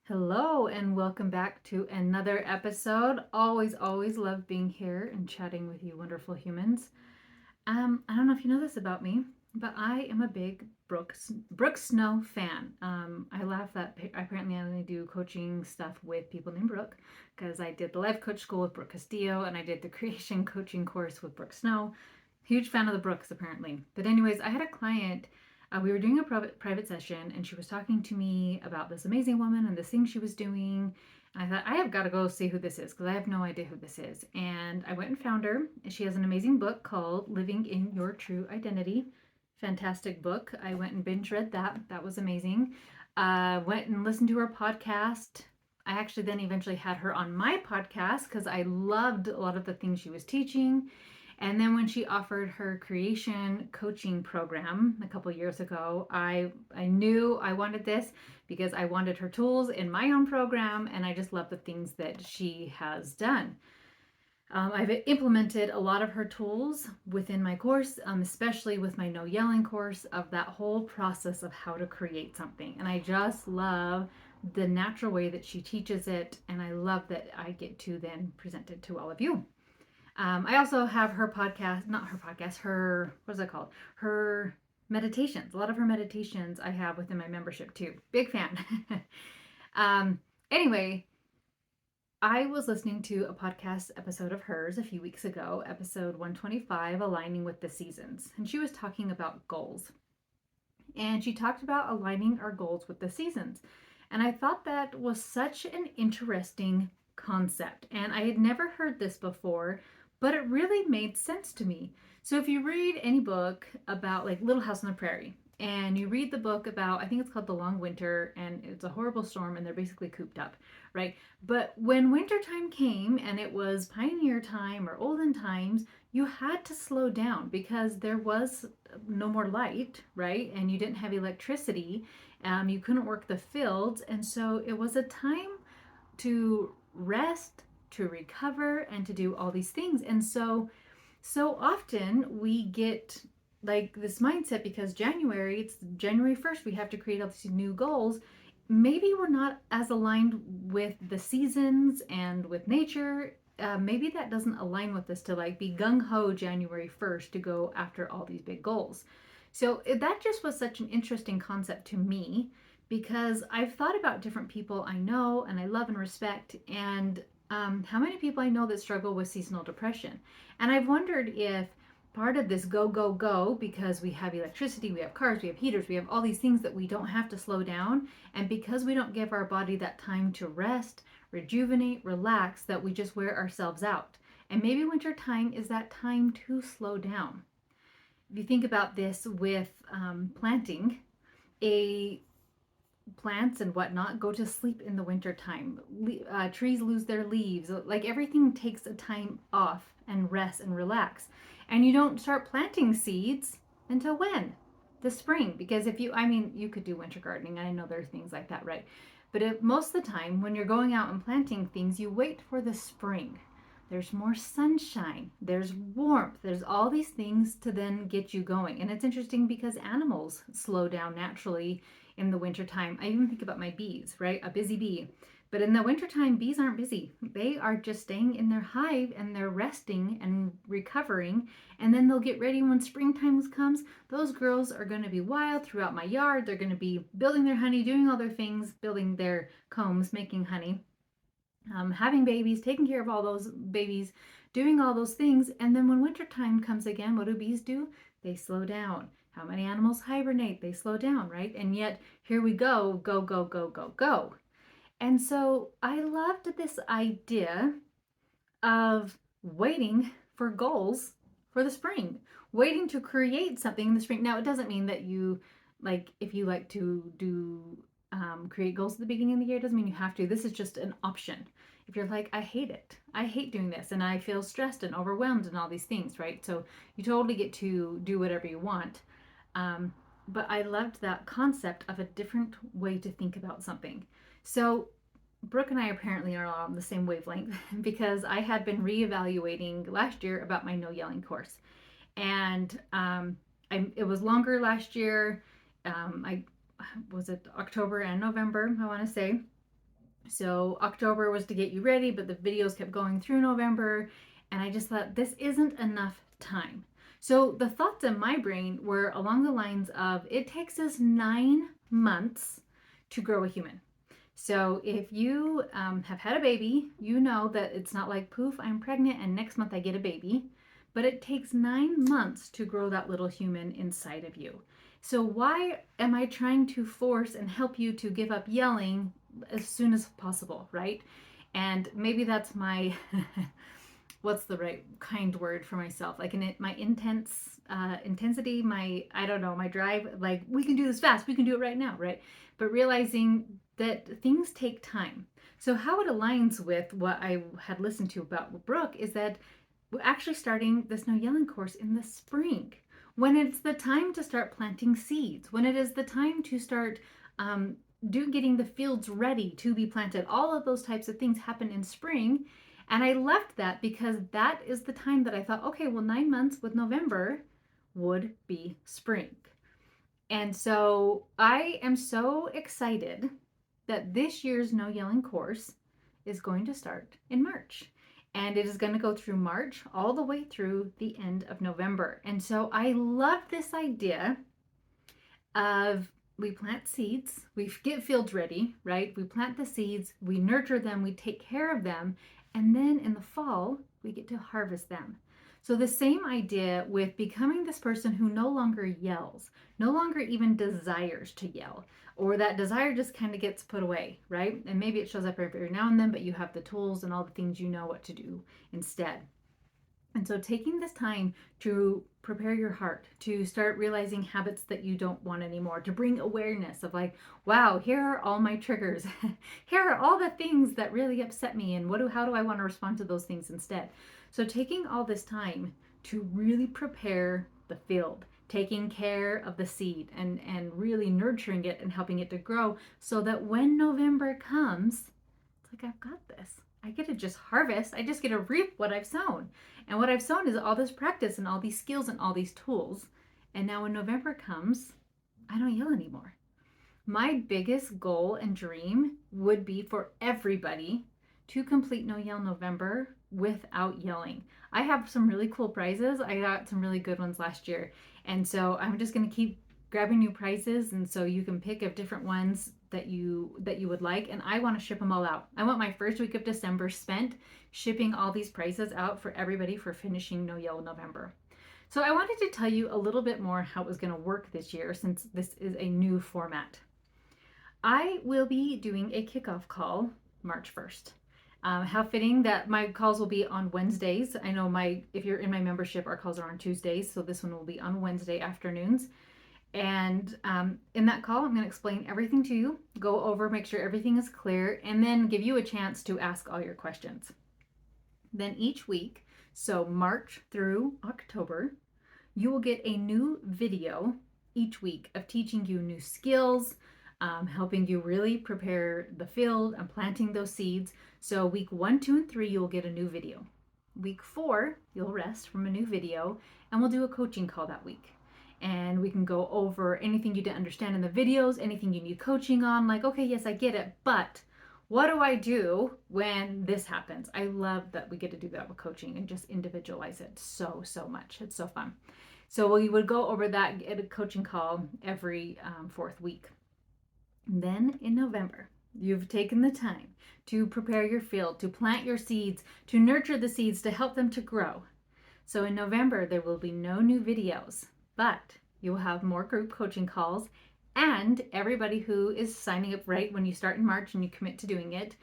Hello and welcome back to another episode. Always love being here and chatting with you wonderful humans. I don't know if you know this about me, but I am a big Brooke Snow fan. I laugh that apparently I only do coaching stuff with people named Brooke because I did the life coach school with Brooke Castillo and I did the creation coaching course with Brooke Snow. Huge fan of the Brooks apparently. But anyways, I had a client. We were doing a private session and she was talking to me about this amazing woman and this thing she was doing. And I thought, I have got to go see who this is because I have no idea who this is. And I went and found her. She has an amazing book called Living in Your True Identity. Fantastic book. I went and binge read that. That was amazing. Went and listened to her podcast. I actually then eventually had her on my podcast because I loved a lot of the things she was teaching. And then when she offered her creation coaching program a couple years ago, I knew I wanted this because I wanted her tools in my own program, and I just love the things that she has done. I've implemented a lot of her tools within my course, especially with my no yelling course, of that whole process of how to create something. And I just love the natural way that she teaches it, and I love that I get to then present it to all of you. I also have her podcast, not her podcast, her, what is it called? Her meditations. A lot of her meditations I have within my membership too. Big fan. um, anyway, I was listening to a podcast episode of hers a few weeks ago, episode 125, Aligning with the Seasons. And she was talking about goals. And she talked about aligning our goals with the seasons. And I thought that was such an interesting concept. And I had never heard this before, but it really made sense to me. So if you read any book about like Little House on the Prairie, and you read the book about, I think it's called The Long Winter, and it's a horrible storm, and they're basically cooped up, right? But when wintertime came and it was pioneer time or olden times, you had to slow down because there was no more light, right? And you didn't have electricity. You couldn't work the fields. And so it was a time to rest, to recover, and to do all these things. And so often we get like this mindset because January, it's January 1st, we have to create all these new goals. Maybe we're not as aligned with the seasons and with nature. Maybe that doesn't align with us to like be gung ho January 1st to go after all these big goals. So that just was such an interesting concept to me because I've thought about different people I know and I love and respect, and how many people I know that struggle with seasonal depression. And I've wondered if part of this go, go, go, because we have electricity, we have cars, we have heaters, we have all these things that we don't have to slow down. And because we don't give our body that time to rest, rejuvenate, relax, that we just wear ourselves out. And maybe winter time is that time to slow down. If you think about this with planting, a plants and whatnot go to sleep in the winter time. Trees lose their leaves. Like everything takes a time off and rest and relax. And you don't start planting seeds until when? The spring. Because if you, I mean, you could do winter gardening. I know there are things like that, right? But most of the time, when you're going out and planting things, you wait for the spring. There's more sunshine, there's warmth, there's all these things to then get you going. And it's interesting because animals slow down naturally in the wintertime. I even think about my bees, right? A busy bee. But in the wintertime, bees aren't busy. They are just staying in their hive and they're resting and recovering. And then they'll get ready when springtime comes. Those girls are going to be wild throughout my yard. They're going to be building their honey, doing all their things, building their combs, making honey, having babies, taking care of all those babies, doing all those things. And then when wintertime comes again, what do bees do? They slow down. How many animals hibernate? They slow down, right? And yet here we go, go, go, go, go, go. And so I loved this idea of waiting for goals for the spring, waiting to create something in the spring. Now, it doesn't mean that you, like, if you like to do create goals at the beginning of the year, it doesn't mean you have to. This is just an option. If you're like, I hate it, I hate doing this, and I feel stressed and overwhelmed and all these things, right? So you totally get to do whatever you want. Um, but I loved that concept of a different way to think about something. So Brooke and I apparently are on the same wavelength because I had been reevaluating last year about my no yelling course, and it was longer last year. I was it October and November, I want to say, So October was to get you ready, but the videos kept going through November. And I just thought, this isn't enough time. So the thoughts in my brain were along the lines of, it takes us 9 months to grow a human. So if you have had a baby, you know that it's not like, poof, I'm pregnant and next month I get a baby. But it takes 9 months to grow that little human inside of you. So why am I trying to force and help you to give up yelling as soon as possible, right? And maybe that's my what's the right kind word for myself, like my intensity, my, I don't know, my drive, like, we can do this fast, we can do it right now, right? But realizing that things take time. So how it aligns with what I had listened to about Brooke is that we're actually starting this no yelling course in the spring, when it's the time to start planting seeds, when it is the time to start getting the fields ready to be planted. All of those types of things happen in spring. And I left that because that is the time that I thought, okay, well, 9 months with November would be spring. And so I am so excited that this year's No Yelling course is going to start in March. And it is going to go through March all the way through the end of November. And so I love this idea of, we plant seeds, we get fields ready, right? We plant the seeds, we nurture them, we take care of them, and then in the fall, we get to harvest them. So the same idea with becoming this person who no longer yells, no longer even desires to yell, or that desire just kind of gets put away, right? And maybe it shows up every now and then, but you have the tools and all the things you know what to do instead. And so taking this time to prepare your heart, to start realizing habits that you don't want anymore, to bring awareness of like, wow, here are all my triggers. Here are all the things that really upset me, and how do I want to respond to those things instead? So taking all this time to really prepare the field, taking care of the seed, and really nurturing it and helping it to grow, so that when November comes, it's like, I've got this. I get to just harvest. I just get to reap what I've sown. And what I've sown is all this practice and all these skills and all these tools. And now when November comes, I don't yell anymore. My biggest goal and dream would be for everybody to complete No Yell November without yelling. I have some really cool prizes. I got some really good ones last year. And so I'm just going to keep grabbing new prizes, and so you can pick of different ones that you would like, and I want to ship them all out. I want my first week of December spent shipping all these prizes out for everybody for finishing No Yell November. So I wanted to tell you a little bit more how it was going to work this year, since this is a new format. I will be doing a kickoff call March 1st. How fitting that my calls will be on Wednesdays. I know if you're in my membership, our calls are on Tuesdays, so this one will be on Wednesday afternoons. And in that call, I'm going to explain everything to you, go over, make sure everything is clear, and then give you a chance to ask all your questions. Then each week, so March through October, you will get a new video each week of teaching you new skills, helping you really prepare the field and planting those seeds. So week 1, 2, and 3, you'll get a new video. Week 4, you'll rest from a new video, and we'll do a coaching call that week. And we can go over anything you didn't understand in the videos, anything you need coaching on, like, okay, yes, I get it, but what do I do when this happens? I love that we get to do that with coaching and just individualize it so much. It's so fun. So we would go over that at a coaching call every 4th week. Then in November, you've taken the time to prepare your field, to plant your seeds, to nurture the seeds, to help them to grow. So in November, there will be no new videos, but you'll have more group coaching calls, and everybody who is signing up right when you start in March and you commit to doing it,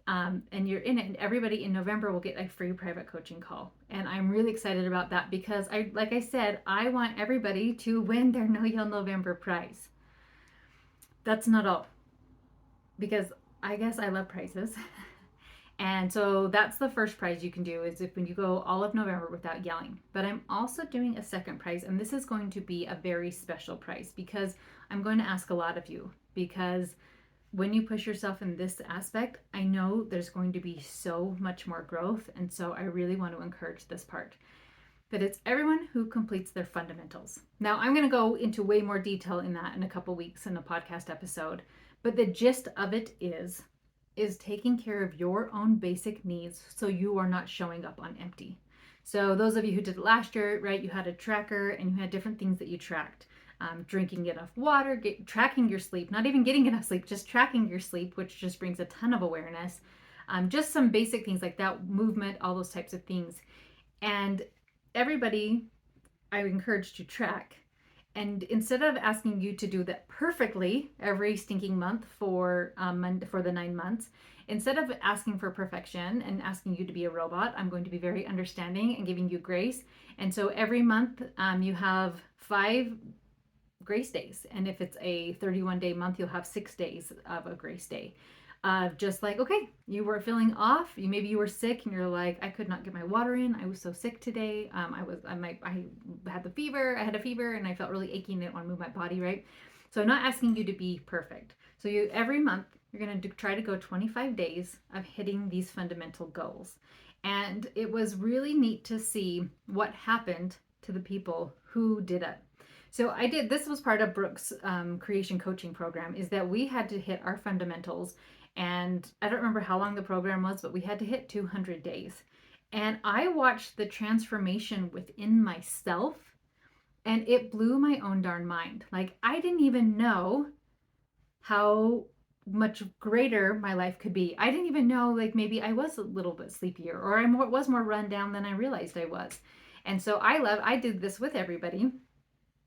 and you're in it, and everybody in November will get a free private coaching call. And I'm really excited about that because like I said, I want everybody to win their No Yell November prize. That's not all, because I guess I love prizes. And so that's the first prize you can do, is if when you go all of November without yelling. But I'm also doing a second prize, and this is going to be a very special prize because I'm going to ask a lot of you, because when you push yourself in this aspect, I know there's going to be so much more growth. And so I really want to encourage this part. But it's everyone who completes their fundamentals. Now, I'm going to go into way more detail in that in a couple weeks in a podcast episode. But the gist of it is, is taking care of your own basic needs so you are not showing up on empty. So those of you who did it last year, right, you had a tracker and you had different things that you tracked. Drinking enough water, tracking your sleep, not even getting enough sleep, just tracking your sleep, which just brings a ton of awareness. Just some basic things like that, movement, all those types of things. And everybody, I encourage to track. And instead of asking you to do that perfectly every stinking month for the 9 months, instead of asking for perfection and asking you to be a robot, I'm going to be very understanding and giving you grace. And so every month you have 5 grace days. And if it's a 31-day month, you'll have 6 days of a grace day. Just like, okay, you were feeling off. Maybe you were sick and you're like, I could not get my water in. I was so sick today. I had the fever. I had a fever and I felt really achy and didn't want to move my body, right? So I'm not asking you to be perfect. So every month you're going to try to go 25 days of hitting these fundamental goals. And it was really neat to see what happened to the people who did it. So this was part of Brooke's creation coaching program, is that we had to hit our fundamentals. And I don't remember how long the program was, but we had to hit 200 days. And I watched the transformation within myself, and it blew my own darn mind. Like, I didn't even know how much greater my life could be. I didn't even know, like, maybe I was a little bit sleepier, or I was more run down than I realized I was. And so I did this with everybody.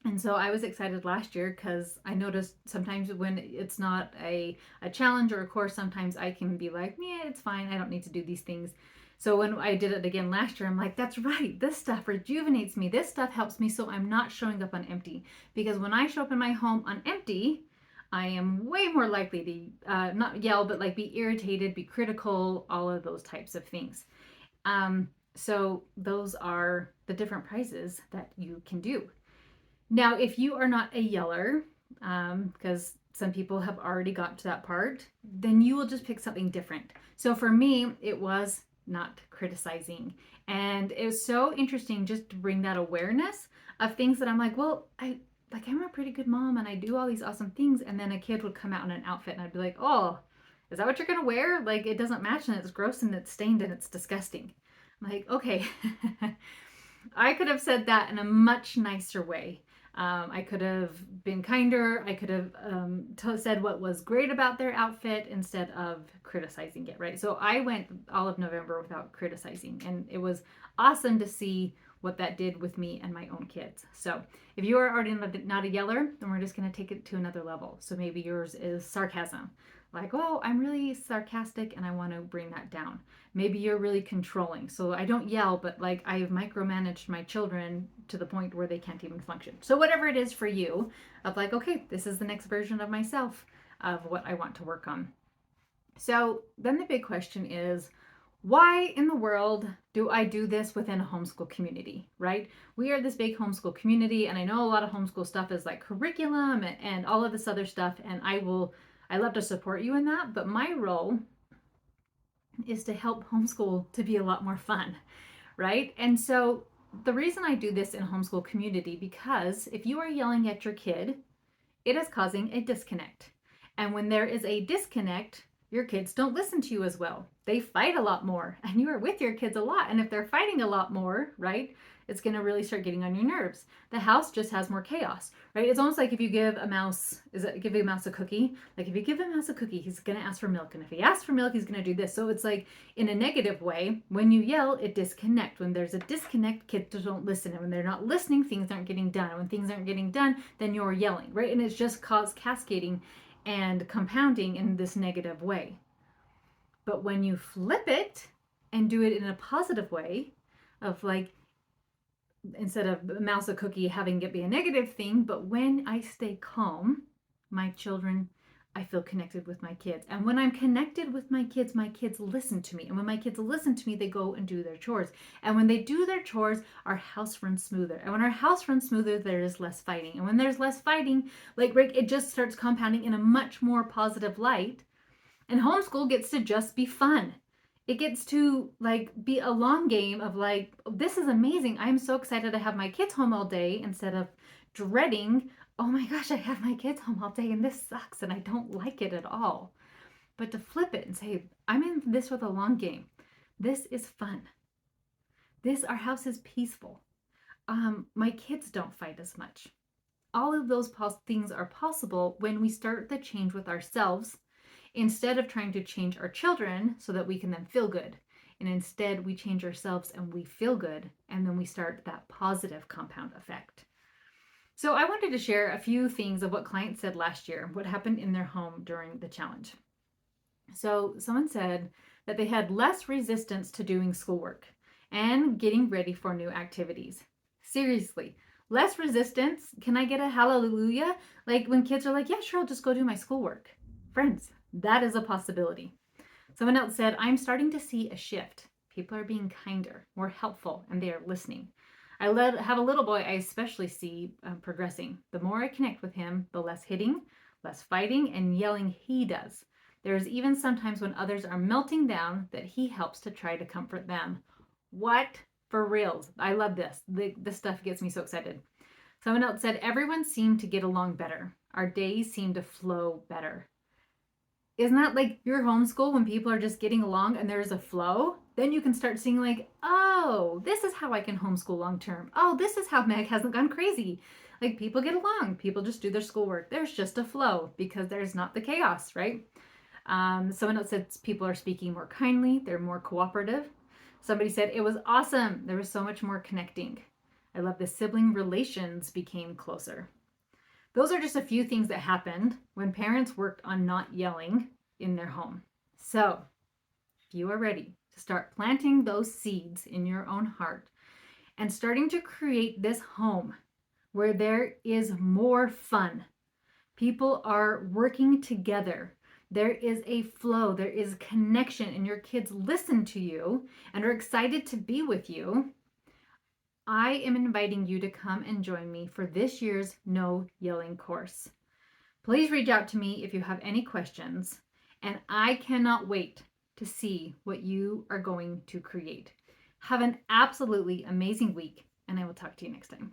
And so I was excited last year because I noticed sometimes when it's not a challenge or a course, sometimes I can be like, yeah, it's fine. I don't need to do these things. So when I did it again last year, I'm like, that's right. This stuff rejuvenates me. This stuff helps me so I'm not showing up on empty. Because when I show up in my home on empty, I am way more likely to not yell, but like be irritated, be critical, all of those types of things. So those are the different prizes that you can do. Now, if you are not a yeller, because some people have already got to that part, then you will just pick something different. So for me, it was not criticizing. And it was so interesting just to bring that awareness of things that I'm like, well, I'm a pretty good mom and I do all these awesome things. And then a kid would come out in an outfit and I'd be like, oh, is that what you're going to wear? Like, it doesn't match and it's gross and it's stained and it's disgusting. I'm like, okay, I could have said that in a much nicer way. I could have been kinder. I could have said what was great about their outfit instead of criticizing it, right? So I went all of November without criticizing, and it was awesome to see what that did with me and my own kids. So if you are already not a yeller, then we're just going to take it to another level. So maybe yours is sarcasm. Like, oh, I'm really sarcastic and I want to bring that down. Maybe you're really controlling. So I don't yell, but like I've micromanaged my children to the point where they can't even function. So whatever it is for you, of like, okay, this is the next version of myself of what I want to work on. So then the big question is, why in the world do I do this within a homeschool community, right? We are this big homeschool community, and I know a lot of homeschool stuff is like curriculum and all of this other stuff, and I love to support you in that, but my role is to help homeschool to be a lot more fun, right? And so the reason I do this in a homeschool community, because if you are yelling at your kid, it is causing a disconnect. And when there is a disconnect, your kids don't listen to you as well. They fight a lot more, and you are with your kids a lot. And if they're fighting a lot more, right, it's going to really start getting on your nerves. The house just has more chaos, right? It's almost like if you give a mouse a cookie? Like if you give a mouse a cookie, he's going to ask for milk. And if he asks for milk, he's going to do this. So it's like in a negative way, when you yell, it disconnects. When there's a disconnect, kids don't listen. And when they're not listening, things aren't getting done. And when things aren't getting done, then you're yelling, right? And it's just cascading and compounding in this negative way. But when you flip it and do it in a positive way, of like, instead of a mouse a cookie having it be a negative thing, but when I stay calm, my children, I feel connected with my kids. And when I'm connected with my kids listen to me. And when my kids listen to me, they go and do their chores. And when they do their chores, our house runs smoother. And when our house runs smoother, there is less fighting. And when there's less fighting, like Rick, it just starts compounding in a much more positive light. And homeschool gets to just be fun. It gets to like be a long game of like, this is amazing. I'm so excited to have my kids home all day instead of dreading, oh my gosh, I have my kids home all day and this sucks and I don't like it at all. but to flip it and say, I'm in this for the long game. This is fun. Our house is peaceful. My kids don't fight as much. All of those things are possible when we start the change with ourselves instead of trying to change our children so that we can then feel good. And instead, we change ourselves and we feel good, and then we start that positive compound effect. So, I wanted to share a few things of what clients said last year, what happened in their home during the challenge. So, someone said that they had less resistance to doing schoolwork and getting ready for new activities. Seriously, less resistance. Can I get a hallelujah? Like when kids are like, yeah, sure, I'll just go do my schoolwork. Friends, that is a possibility. Someone else said, I'm starting to see a shift. People are being kinder, more helpful, and they are listening. I have a little boy I especially see progressing. The more I connect with him, the less hitting, less fighting, and yelling he does. There's even sometimes when others are melting down that he helps to try to comfort them. What? For reals. I love this. This stuff gets me so excited. Someone else said, everyone seemed to get along better. Our days seemed to flow better. Isn't that like your homeschool when people are just getting along and there's a flow? Then you can start seeing like, oh, this is how I can homeschool long term. Oh, this is how Meg hasn't gone crazy. Like people get along. People just do their schoolwork. There's just a flow because there's not the chaos, right? Someone else said people are speaking more kindly. They're more cooperative. Somebody said it was awesome. There was so much more connecting. I love the sibling relations became closer. Those are just a few things that happened when parents worked on not yelling in their home. So, if you are ready to start planting those seeds in your own heart and starting to create this home where there is more fun, people are working together, there is a flow, there is connection, and your kids listen to you and are excited to be with you, I am inviting you to come and join me for this year's No Yelling course. Please reach out to me if you have any questions, and I cannot wait to see what you are going to create. Have an absolutely amazing week, and I will talk to you next time.